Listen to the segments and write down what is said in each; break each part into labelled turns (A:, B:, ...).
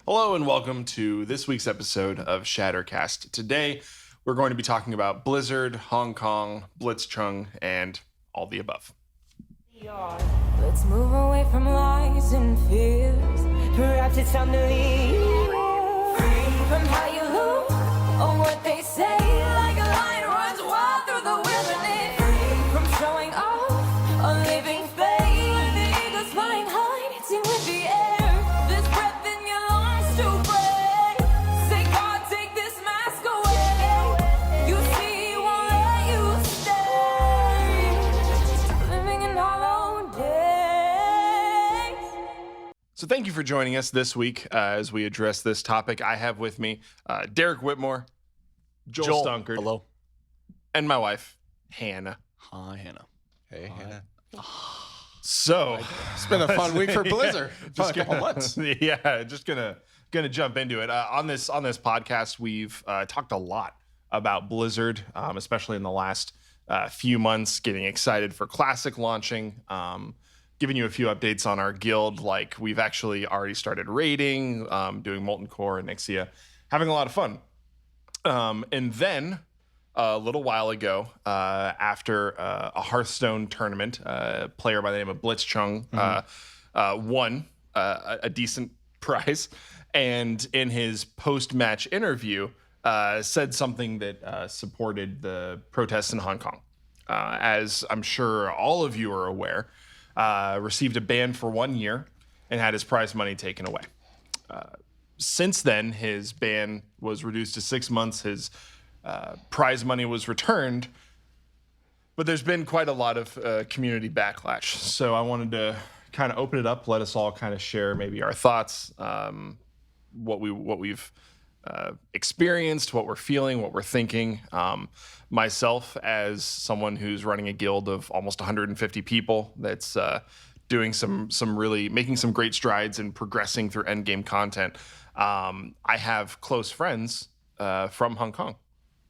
A: Hello and welcome to this week's episode of ShatterCast. Today, we're going to be talking about Blizzard, Hong Kong, Blitzchung, and all the above.
B: Let's move away from lies and fears. Perhaps it's time to leave. Free from how you look or what they say. Like a lion runs wild through the wilderness. Free from showing off a living faith. Like the eagles flying high, sing with the air. This breath in your lungs to breathe. Say, God, take this mask away. You see, he won't let you stay. Living in hollow days.
A: So thank you for joining us this week as we address this topic. I have with me Derek Whitmore, Joel Stunkard,
C: Hello.
A: and my wife, Hannah.
C: Hi, Hannah.
D: Hey, Hannah.
A: So
D: It's been a fun week for Blizzard.
A: just
D: Couple
A: gonna,
D: months.
A: yeah, just gonna jump into it. On this podcast, we've talked a lot about Blizzard, especially in the last few months. Getting excited for Classic launching. Giving you a few updates on our guild, like we've actually already started raiding, doing Molten Core and Ixia, having a lot of fun. And then a little while ago, after a Hearthstone tournament, a player by the name of Blitzchung won a decent prize, and in his post-match interview, said something that supported the protests in Hong Kong. As I'm sure all of you are aware, received a ban for 1 year and had his prize money taken away. Since then, his ban was reduced to 6 months. His prize money was returned, but there's been quite a lot of community backlash. So I wanted to kind of open it up, let us all kind of share maybe our thoughts, what we've experienced, what we're feeling, what we're thinking. Myself, as someone who's running a guild of almost 150 people, that's doing making some great strides and progressing through endgame content. I have close friends from Hong Kong,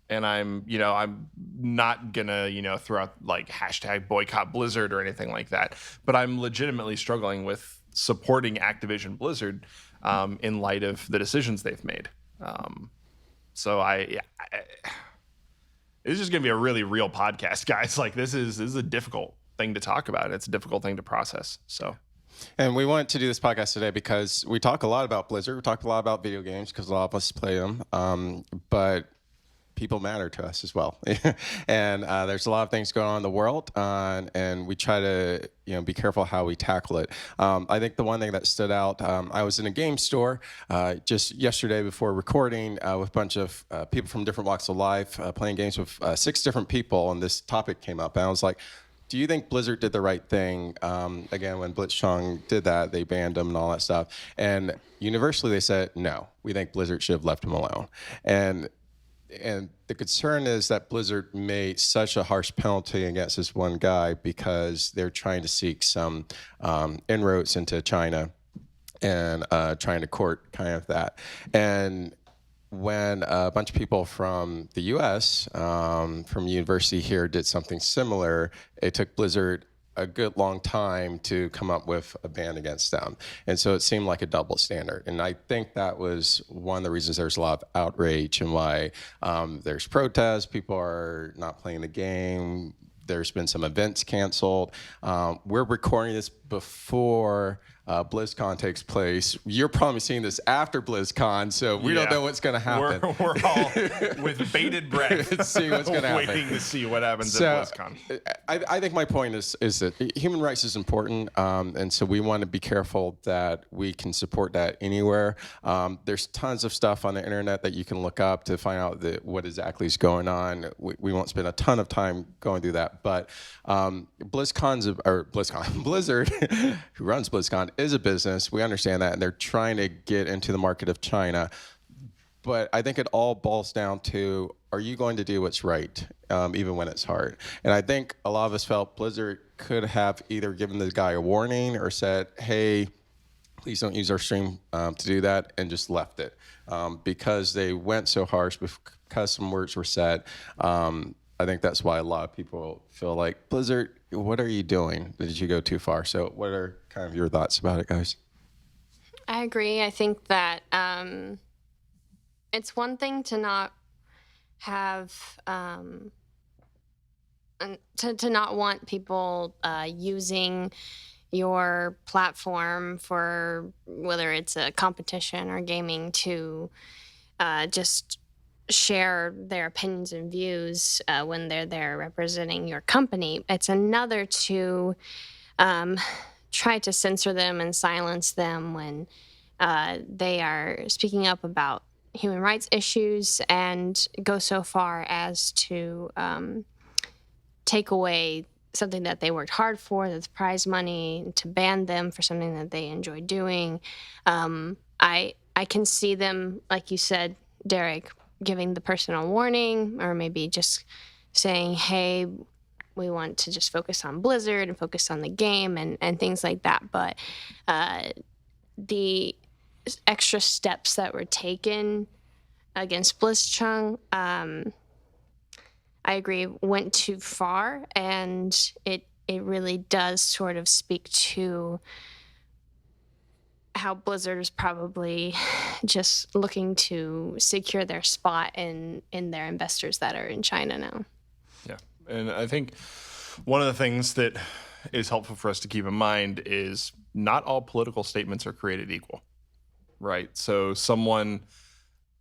A: and I'm not gonna throw out like hashtag boycott Blizzard or anything like that, but I'm legitimately struggling with supporting Activision Blizzard in light of the decisions they've made. So it's just gonna be a really real podcast, guys. Like this is a difficult thing to talk about. It's a difficult thing to process. So.
D: And we wanted to do this podcast today because we talk a lot about Blizzard. We talk a lot about video games because a lot of us play them. But people matter to us as well. And there's a lot of things going on in the world, and we try to be careful how we tackle it. I think the one thing that stood out, I was in a game store just yesterday before recording with a bunch of people from different walks of life, playing games with 6 different people, and this topic came up. And I was like, do you think Blizzard did the right thing? Again, when Blitzchung did that, they banned him and all that stuff. And universally they said, no, we think Blizzard should have left him alone. And the concern is that Blizzard made such a harsh penalty against this one guy because they're trying to seek some inroads into China and trying to court kind of that. And when a bunch of people from the U.S., from university here, did something similar, it took Blizzard a good long time to come up with a ban against them. And so it seemed like a double standard. And I think that was one of the reasons there's a lot of outrage and why there's protests, people are not playing the game, there's been some events canceled. We're recording this before BlizzCon takes place. You're probably seeing this after BlizzCon, so we don't know what's going to happen.
A: We're all with bated breath
D: see what's going to happen.
A: waiting to see what happens at BlizzCon.
D: I think my point is that human rights is important, and so we want to be careful that we can support that anywhere. There's tons of stuff on the internet that you can look up to find out what exactly is going on. We won't spend a ton of time going through that, but Blizzard, who runs BlizzCon, is a business. We understand that, and they're trying to get into the market of China. But I think it all boils down to, are you going to do what's right, even when it's hard? And I think a lot of us felt Blizzard could have either given the guy a warning or said, hey, please don't use our stream to do that, and just left it. Because they went so harsh, because some words were said, I think that's why a lot of people feel like, Blizzard, what are you doing? Did you go too far? So what are kind of your thoughts about it, guys?
C: I agree. I think that it's one thing to not have to not want people using your platform for whether it's a competition or gaming to just share their opinions and views when they're there representing your company. It's another to try to censor them and silence them when they are speaking up about human rights issues and go so far as to take away something that they worked hard for, that's prize money, to ban them for something that they enjoy doing. I can see them, like you said, Derek, giving the person a warning, or maybe just saying, hey, we want to just focus on Blizzard and focus on the game and things like that. But the extra steps that were taken against Blitzchung, I agree, went too far, and it really does sort of speak to how Blizzard is probably just looking to secure their spot in their investors that are in China now.
A: Yeah, and I think one of the things that is helpful for us to keep in mind is not all political statements are created equal, right? So someone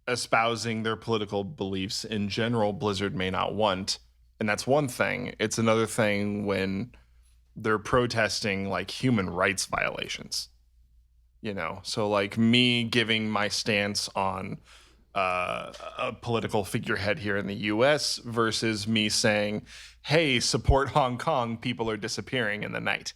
A: espousing their political beliefs in general, Blizzard may not want, and that's one thing. It's another thing when they're protesting like human rights violations, you know? So like me giving my stance on a political figurehead here in the US versus me saying, hey, support Hong Kong, people are disappearing in the night,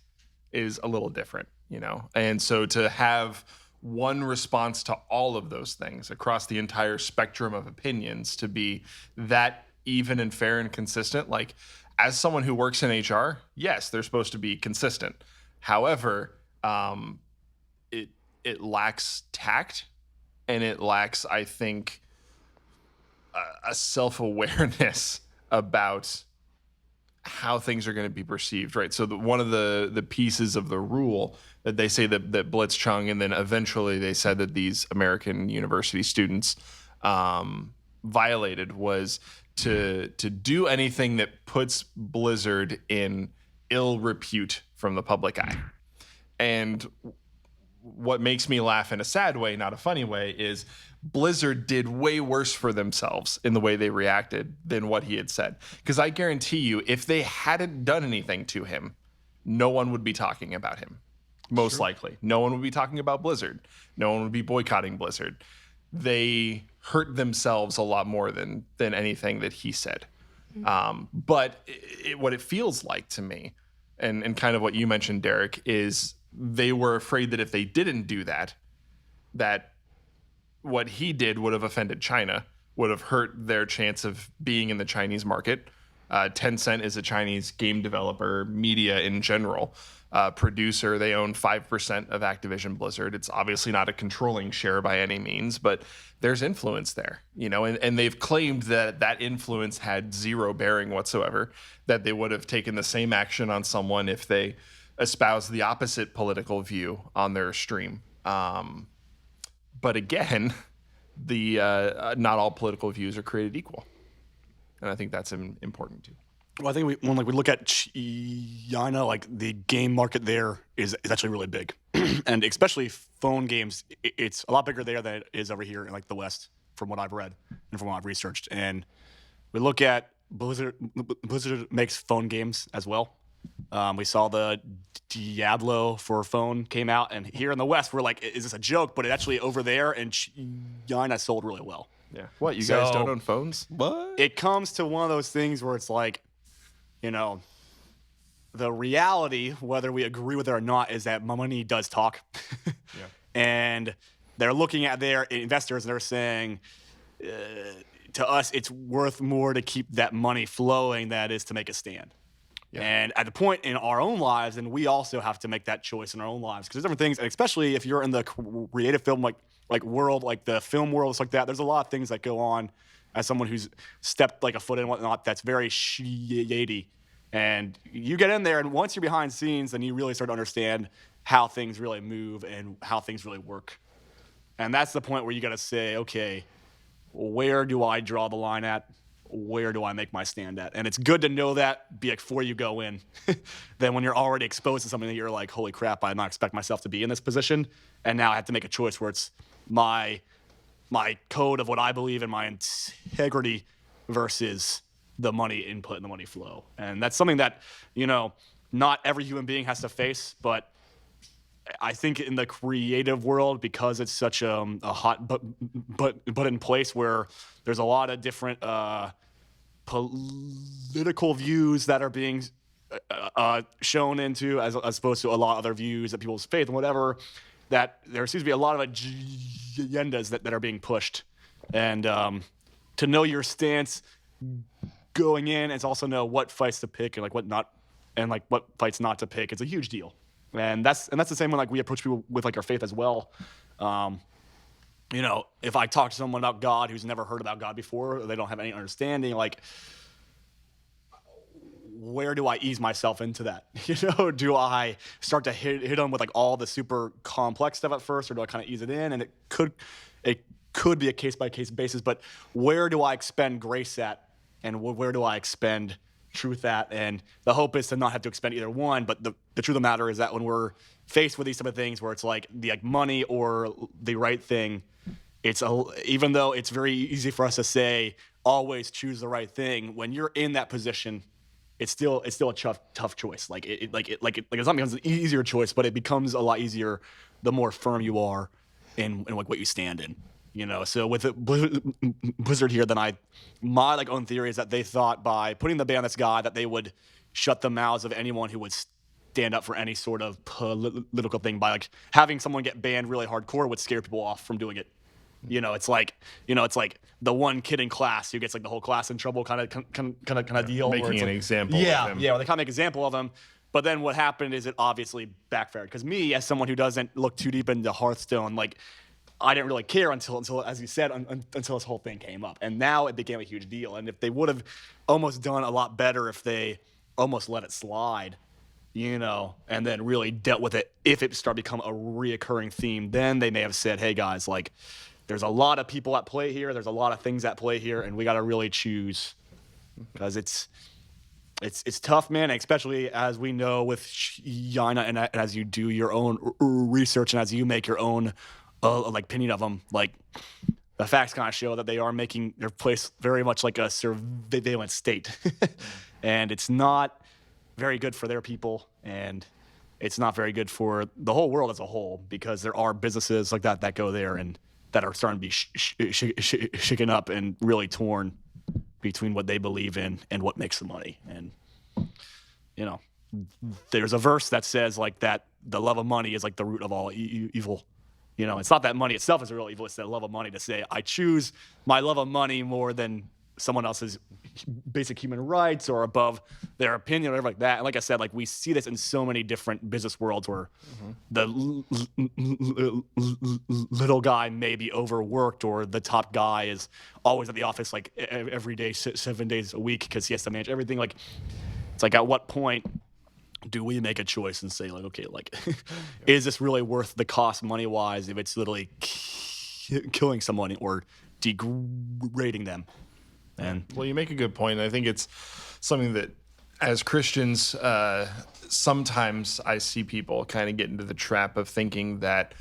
A: is a little different, you know? And so to have one response to all of those things across the entire spectrum of opinions to be that even and fair and consistent, like as someone who works in HR, yes, they're supposed to be consistent. However, it lacks tact, and it lacks, I think, a self-awareness about how things are going to be perceived, right? So one of the pieces of the rule that they say that Blitzchung, and then eventually they said that these American university students violated, was to do anything that puts Blizzard in ill repute from the public eye. And what makes me laugh in a sad way, not a funny way, is Blizzard did way worse for themselves in the way they reacted than what he had said. Because I guarantee you, if they hadn't done anything to him, no one would be talking about him. Most likely. No one would be talking about Blizzard. No one would be boycotting Blizzard. They hurt themselves a lot more than anything that he said. But what it feels like to me, and kind of what you mentioned, Derek, is they were afraid that if they didn't do that, that what he did would have offended China, would have hurt their chance of being in the Chinese market. Tencent is a Chinese game developer, media in general, producer. They own 5% of Activision Blizzard. It's obviously not a controlling share by any means, but there's influence there, you know, and they've claimed that that influence had zero bearing whatsoever, that they would have taken the same action on someone if they espoused the opposite political view on their stream. But again, the not all political views are created equal. And I think that's important too.
E: Well, I think when we look at China, like the game market there is actually really big, and especially phone games, it's a lot bigger there than it is over here in like the West, from what I've read and from what I've researched. And we look at Blizzard makes phone games as well. We saw the Diablo for phone came out, and here in the West, we're like, is this a joke? But it actually over there in China sold really well.
A: Yeah. What, you guys don't own phones? What?
E: It comes to one of those things where it's like, you know, the reality, whether we agree with it or not, is that money does talk.
A: Yeah.
E: And they're looking at their investors and they're saying, to us, it's worth more to keep that money flowing than it is to make a stand. Yeah. And at the point in our own lives, and we also have to make that choice in our own lives, because there's different things, and especially if you're in the creative film like world, like the film world, like that, there's a lot of things that go on as someone who's stepped like a foot in and whatnot that's very shady. And you get in there, and once you're behind scenes, then you really start to understand how things really move and how things really work. And that's the point where you got to say, okay, where do I draw the line at? Where do I make my stand at? And it's good to know that before you go in. Then when you're already exposed to something that you're like, holy crap, I did not expect myself to be in this position. And now I have to make a choice where it's my code of what I believe in, my integrity versus the money input and the money flow. And that's something that, not every human being has to face, but I think in the creative world, because it's such a hot but in place where there's a lot of different political views that are being shown into, as opposed to a lot of other views that people's faith and whatever, that there seems to be a lot of agendas that are being pushed. And to know your stance going in, and to also know what fights to pick and what fights not to pick, it's a huge deal. And that's the same when we approach people with our faith as well. If I talk to someone about God who's never heard about God before, or they don't have any understanding, where do I ease myself into that? Do I start to hit them with all the super complex stuff at first, or do I kind of ease it in? And it could be a case by case basis, but where do I expend grace at, and where do I expend truth at? And the hope is to not have to expend either one. But the truth of the matter is that when we're faced with these type of things where it's the money or the right thing, even though it's very easy for us to say always choose the right thing, when you're in that position, it's still a tough choice. It's not becomes an easier choice, but it becomes a lot easier the more firm you are in what you stand in. So with Blizzard here, then my own theory is that they thought by putting the ban on this guy that they would shut the mouths of anyone who would stand up for any sort of political thing. By having someone get banned really hardcore would scare people off from doing it. It's like the one kid in class who gets the whole class in trouble kind of deal.
A: Making an example.
E: Yeah,
A: of him.
E: yeah. Where they kind of make an example of him. But then what happened is it obviously backfired. Because me, as someone who doesn't look too deep into Hearthstone, I didn't really care until as you said, until this whole thing came up. And now it became a huge deal. And if they would have almost done a lot better if they almost let it slide, and then really dealt with it if it started to become a reoccurring theme, then they may have said, hey guys, there's a lot of people at play here, there's a lot of things at play here, and we got to really choose. Because it's tough, man, especially as we know with Yana, and as you do your own research and as you make your own opinion of them, the facts kind of show that they are making their place very much like a surveillance state. And it's not very good for their people, and it's not very good for the whole world as a whole, because there are businesses like that go there and that are starting to be shaken up and really torn between what they believe in and what makes the money. And there's a verse that says that the love of money is the root of all evil. It's not that money itself is a real evil, it's the love of money, to say I choose my love of money more than someone else's basic human rights or above their opinion or whatever like that. And like I said, we see this in so many different business worlds where the little guy may be overworked, or the top guy is always at the office every day, 7 days a week, because he has to manage everything. It's at what point do we make a choice and say okay, is this really worth the cost money wise if it's literally killing someone or degrading them? And
A: well, you make a good point. I think it's something that as Christians, sometimes I see people kind of get into the trap of thinking that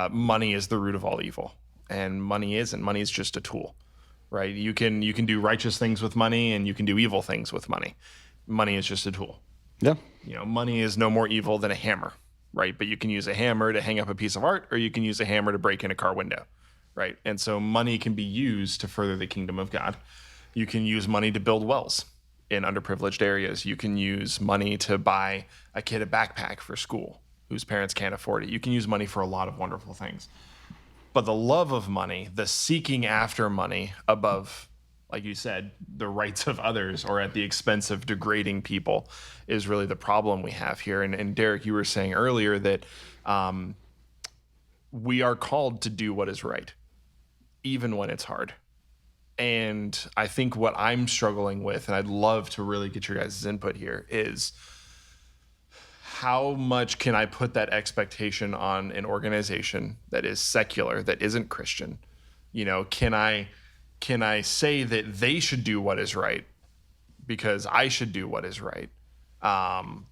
A: money is the root of all evil, and money isn't. Money is just a tool, right? You can do righteous things with money, and you can do evil things with money. Money is just a tool.
E: Yeah.
A: Money is no more evil than a hammer, right? But you can use a hammer to hang up a piece of art, or you can use a hammer to break in a car window, right? And so money can be used to further the kingdom of God. You can use money to build wells in underprivileged areas. You can use money to buy a kid a backpack for school whose parents can't afford it. You can use money for a lot of wonderful things. But the love of money, the seeking after money above, like you said, the rights of others or at the expense of degrading people, is really the problem we have here. And Derek, you were saying earlier that we are called to do what is right, even when it's hard. And I think what I'm struggling with, and I'd love to really get your guys' input here, is how much can I put that expectation on an organization that is secular, that isn't Christian? You know, can I say that they should do what is right because I should do what is right? That's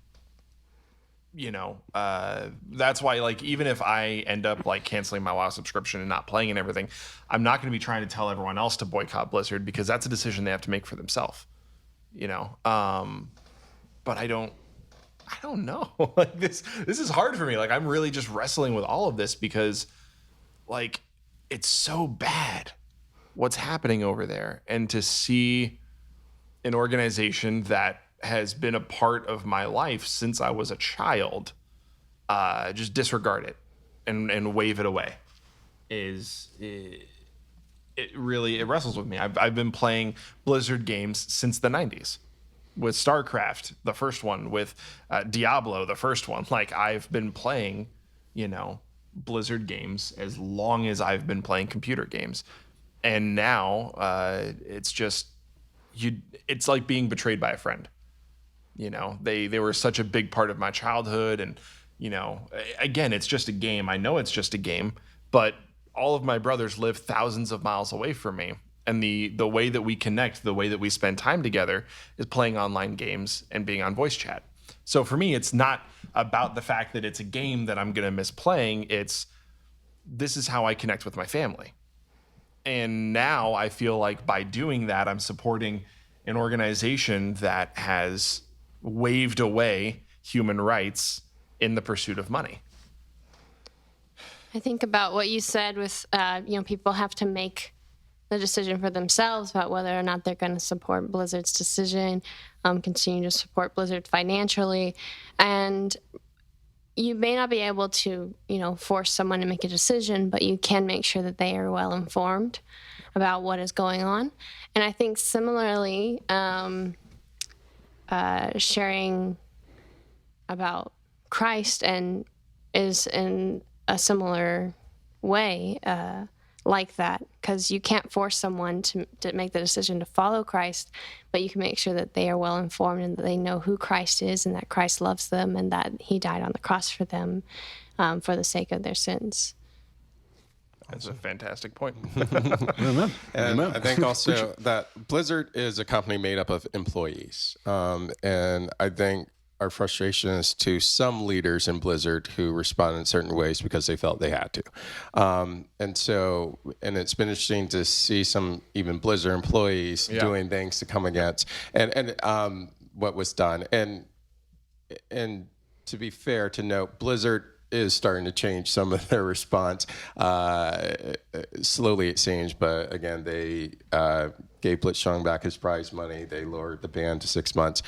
A: why, like, even if I end up like canceling my WoW subscription and not playing and everything, I'm not going to be trying to tell everyone else to boycott Blizzard because that's a decision they have to make for themselves. But I don't know. Like this is hard for me. Like I'm really just wrestling with all of this because like it's so bad what's happening over there. And to see an organization that has been a part of my life since I was a child, just disregard it and wave it away it wrestles with me. I've been playing Blizzard games since the 90s. With StarCraft, the first one, with Diablo, the first one. Like I've been playing, Blizzard games as long as I've been playing computer games. And now it's just, it's like being betrayed by a friend. They were such a big part of my childhood. And, again, it's just a game. I know it's just a game, but all of my brothers live thousands of miles away from me. And the way that we connect, the way that we spend time together is playing online games and being on voice chat. So for me, it's not about the fact that it's a game that I'm going to miss playing. This is how I connect with my family. And now I feel like by doing that, I'm supporting an organization that has waved away human rights in the pursuit of money.
C: I think about what you said with, people have to make the decision for themselves about whether or not they're going to support Blizzard's decision, continue to support Blizzard financially. And you may not be able to, force someone to make a decision, but you can make sure that they are well informed about what is going on. And I think similarly, sharing about Christ and is in a similar way, like that, because you can't force someone to make the decision to follow Christ, but you can make sure that they are well informed and that they know who Christ is and that Christ loves them and that he died on the cross for them for the sake of their sins.
A: That's a fantastic point.
F: Amen.
D: And
F: Amen.
D: I think also that Blizzard is a company made up of employees. And I think our frustration is to some leaders in Blizzard who respond in certain ways because they felt they had to. And it's been interesting to see some even Blizzard employees doing things to come against and what was done. And to be fair, to note, Blizzard is starting to change some of their response. Slowly it seems, but again, they gave Blitzchung back his prize money. They lowered the ban to 6 months.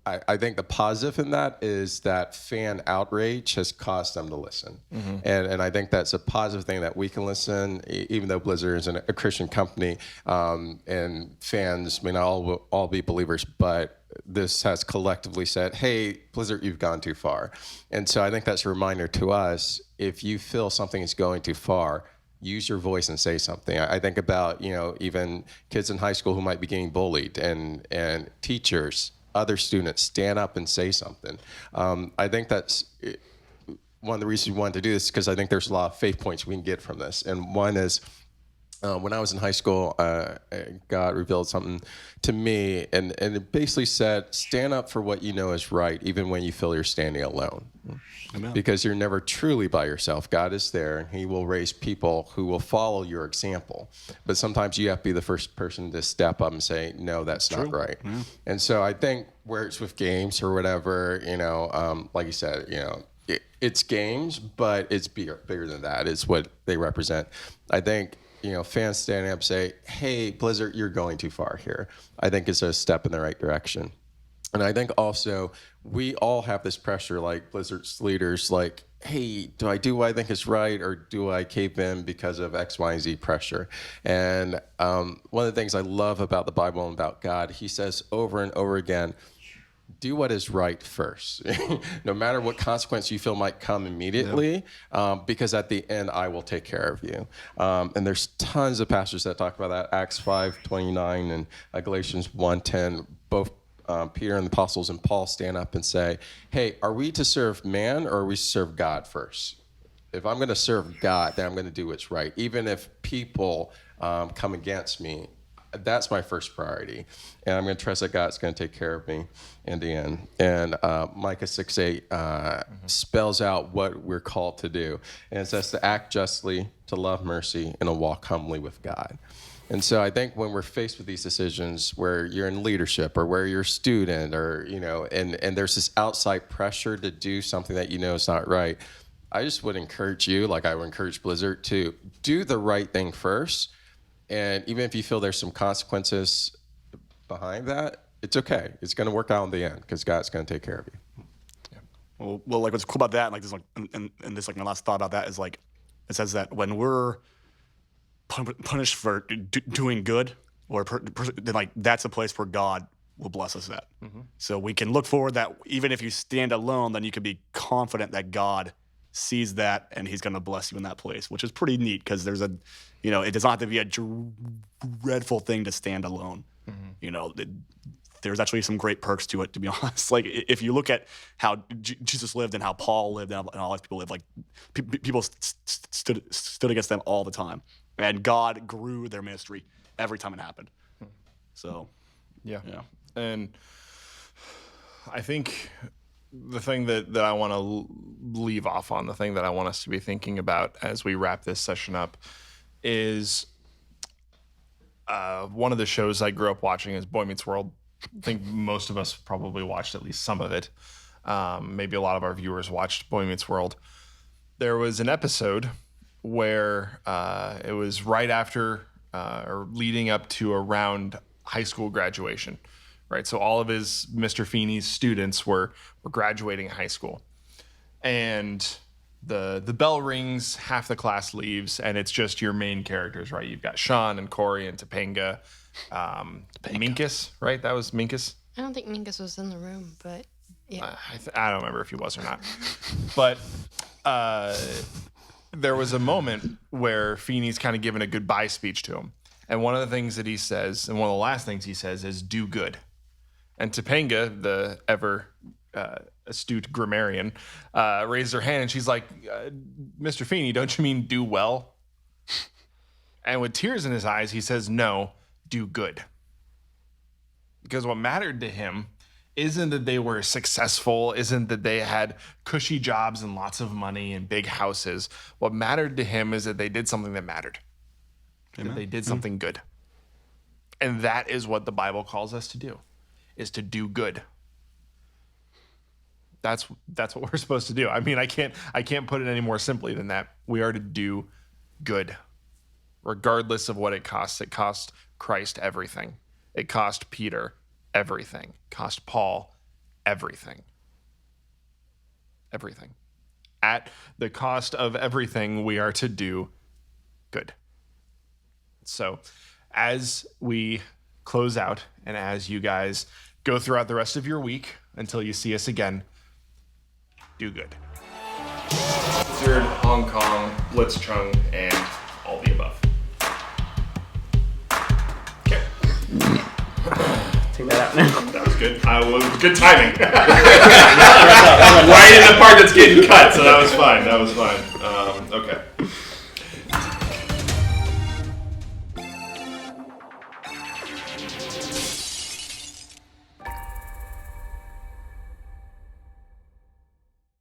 D: I think the positive in that is that fan outrage has caused them to listen. Mm-hmm. And I think that's a positive thing, that we can listen, even though Blizzard is a Christian company, and fans may not all be believers, but this has collectively said, hey, Blizzard, you've gone too far. And so I think that's a reminder to us, if you feel something is going too far, use your voice and say something. I think about, even kids in high school who might be getting bullied, and teachers, other students, stand up and say something. I think that's one of the reasons we wanted to do this, because I think there's a lot of faith points we can get from this. And one is, when I was in high school, God revealed something to me, and it basically said, stand up for what you know is right, even when you feel you're standing alone. Amen. Because you're never truly by yourself. God is there, and he will raise people who will follow your example. But sometimes you have to be the first person to step up and say, no, that's not right. Yeah. And so I think where it's with games or whatever, like you said, it's games, but it's bigger than that. It's what they represent. I think, fans standing up say, hey, Blizzard, you're going too far here, I think is a step in the right direction. And I think also we all have this pressure, like Blizzard's leaders, like, hey, do I do what I think is right, or do I cave in because of X, Y, and Z pressure? And one of the things I love about the Bible and about God, he says over and over again, do what is right first, no matter what consequence you feel might come immediately, because at the end, I will take care of you. And there's tons of pastors that talk about that. Acts 5:29 and Galatians 1:10 both Peter and the apostles and Paul stand up and say, hey, are we to serve man or are we to serve God first? If I'm going to serve God, then I'm going to do what's right. Even if people come against me, that's my first priority. And I'm going to trust that God's going to take care of me in the end. And Micah 6:8 spells out what we're called to do. And it says to act justly, to love mercy, and to walk humbly with God. And so I think when we're faced with these decisions where you're in leadership or where you're a student or, and there's this outside pressure to do something that is not right, I just would encourage you, like I would encourage Blizzard, to do the right thing first. And even if you feel there's some consequences behind that, it's okay. It's going to work out in the end because God's going to take care of you.
E: Yeah. Well, like what's cool about that, like this, like, and this, like my last thought about that is like, it says that when we're punished for doing good, or then like that's a place where God will bless us at. So we can look forward that even if you stand alone, then you can be confident that God sees that and He's going to bless you in that place, which is pretty neat because there's it does not have to be a dreadful thing to stand alone. There's actually some great perks to it, to be honest. Like if you look at how Jesus lived and how Paul lived and all these people lived, like people stood against them all the time. And God grew their ministry every time it happened. So, yeah.
A: And I think the thing that I want to leave off on, the thing that I want us to be thinking about as we wrap this session up is one of the shows I grew up watching is Boy Meets World. I think most of us probably watched at least some of it. Maybe a lot of our viewers watched Boy Meets World. There was an episode where it was right after or leading up to around high school graduation, right? So all of Mr. Feeney's students were graduating high school. And the bell rings, half the class leaves, and it's just your main characters, right? You've got Sean and Corey and Topanga. Minkus, right? That was Minkus?
C: I don't think Minkus was in the room, but yeah.
A: I don't remember if he was or not. But there was a moment where Feeney's kind of giving a goodbye speech to him. And one of the things that he says, and one of the last things he says, is do good. And Topanga, the ever astute grammarian, raised her hand and she's like, Mr. Feeney, don't you mean do well? And with tears in his eyes, he says, no, do good. Because what mattered to him isn't that they were successful, isn't that they had cushy jobs and lots of money and big houses. What mattered to him is that they did something that mattered. Amen. That they did something good. And that is what the Bible calls us to do, is to do good. That's what we're supposed to do. I mean, I can't put it any more simply than that. We are to do good, regardless of what it costs. It cost Christ everything. It cost Peter everything. It cost Paul everything. Everything. At the cost of everything, we are to do good. So as we close out and as you guys go throughout the rest of your week until you see us again, do good. Blizzard, Hong Kong, Blitzchung, and all the above. Okay.
F: Take that out now.
A: That was good. Good timing. Right in the part that's getting cut, so that was fine. Okay.